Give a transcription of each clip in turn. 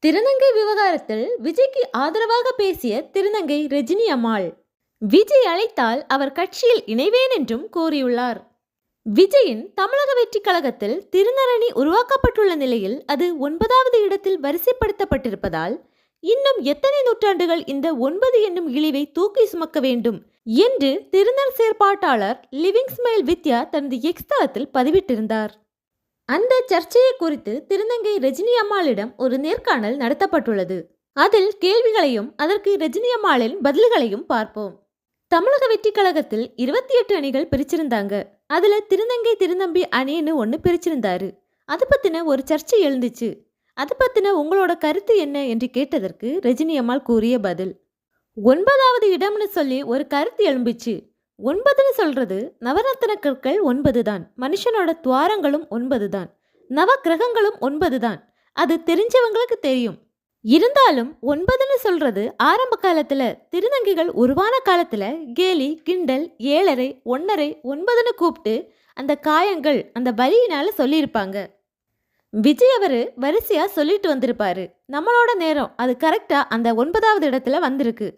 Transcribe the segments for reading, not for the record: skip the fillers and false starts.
திருநங்கை விவகாரத்தில் விஜய்க்கு ஆதரவாக பேசிய திருநங்கை ரஜினி அம்மாள். விஜய் அழைத்தால் அவர் கட்சியில் இணைவேன் என்றும் கூறியுள்ளார். விஜயின் தமிழக வெற்றி கழகத்தில் திருநரணி உருவாக்கப்பட்டுள்ள நிலையில் அது 9வது இடத்தில் வரிசைப்படுத்தப்பட்டிருப்பதால் இன்னும் எத்தனை நூற்றாண்டுகள் இந்த 9 என்னும் இழிவை தூக்கி சுமக்க வேண்டும் என்று திருநர் செயற்பாட்டாளர் லிவிங் ஸ்மைல் வித்யா தனது எக்ஸ் தளத்தில் பதிவிட்டிருந்தார். அந்த சர்ச்சையை குறித்து திருநங்கை ரஜினி அம்மாளிடம் ஒரு நேர்காணல் நடத்தப்பட்டுள்ளது. அதில் கேள்விகளையும் அதற்கு ரஜினி அம்மாளின் பதில்களையும் பார்ப்போம். தமிழக வெற்றி கழகத்தில் 28 அணிகள் பிரிச்சிருந்தாங்க. அதுல திருநங்கை திருநம்பி அணின்னு ஒன்று பிரிச்சிருந்தாரு. அது பத்தின ஒரு சர்ச்சை எழுந்துச்சு. அது பத்தின உங்களோட கருத்து என்ன என்று கேட்டதற்கு ரஜினி அம்மாள் கூறிய பதில், 9வது இடம்னு சொல்லி ஒரு கருத்து எழும்பிச்சு. 9ன்னு சொல்றது நவரத்ன கற்கள் 9 தான். மனுஷனோட துவாரங்களும் 9 தான். நவ கிரகங்களும் 9 தான். அது தெரிஞ்சவங்களுக்கு தெரியும். இருந்தாலும் 9ன்னு சொல்றது ஆரம்ப காலத்துல திருநங்கைகள் உருவான காலத்துல கேலி கிண்டல் 7.5 1.5 9ன்னு கூப்பிட்டு அந்த காயங்கள் அந்த வலியினால சொல்லியிருப்பாங்க. விஜய் அவரு வரிசையா சொல்லிட்டு வந்திருப்பாரு. நம்மளோட நேரம் அது கரெக்டா அந்த 9வது இடத்துல வந்திருக்கு.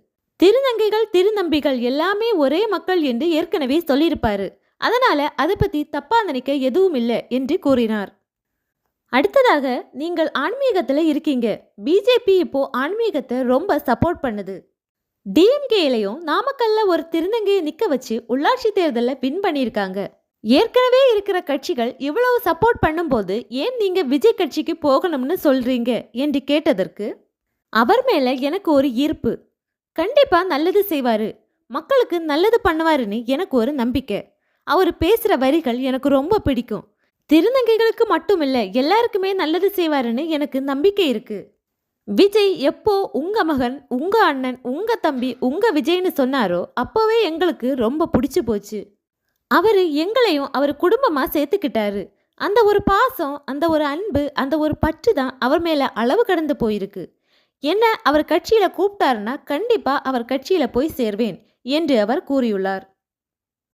திருநங்கைகள் திருநம்பிகள் எல்லாமே ஒரே மக்கள் என்று ஏற்கனவே சொல்லியிருப்பாரு. அதனால அதை பத்தி தப்பா நினைக்க எதுவும் இல்லை என்று கூறினார். அடுத்ததாக, நீங்கள் ஆன்மீகத்துல இருக்கீங்க. பிஜேபி இப்போ ஆன்மீகத்தை ரொம்ப சப்போர்ட் பண்ணுது. டிஎம்கேலையும் நாமக்கல்ல ஒரு திருநங்கையை நிக்க வச்சு உள்ளாட்சி தேர்தலில் வின் பண்ணியிருக்காங்க. ஏற்கனவே இருக்கிற கட்சிகள் இவ்வளவு சப்போர்ட் பண்ணும்போது ஏன் நீங்க விஜய் கட்சிக்கு போகணும்னு சொல்றீங்க என்று கேட்டதற்கு, அவர் மேல எனக்கு ஒரு ஈர்ப்பு. கண்டிப்பா நல்லது செய்வாரு, மக்களுக்கு நல்லது பண்ணுவாருன்னு எனக்கு ஒரு நம்பிக்கை. அவர் பேசுற வரிகள் எனக்கு ரொம்ப பிடிக்கும். திருநங்கைகளுக்கு மட்டும் இல்ல, எல்லாருக்குமே நல்லது செய்வாருன்னு எனக்கு நம்பிக்கை இருக்கு. விஜய் எப்போ உங்க மகன் உங்க அண்ணன் உங்க தம்பி உங்க விஜய்னு சொன்னாரோ அப்போவே எங்களுக்கு ரொம்ப பிடிச்சு போச்சு. அவரு எங்களையும் அவர் குடும்பமா சேர்த்துக்கிட்டாரு. அந்த ஒரு பாசம், அந்த ஒரு அன்பு, அந்த ஒரு பற்று தான் அவர் மேல அளவு கடந்து போயிருக்கு. என்ன அவர் கட்சியில கூப்பிட்டாருன்னா கண்டிப்பா அவர் கட்சியில போய் சேர்வேன் என்று அவர் கூறியுள்ளார்.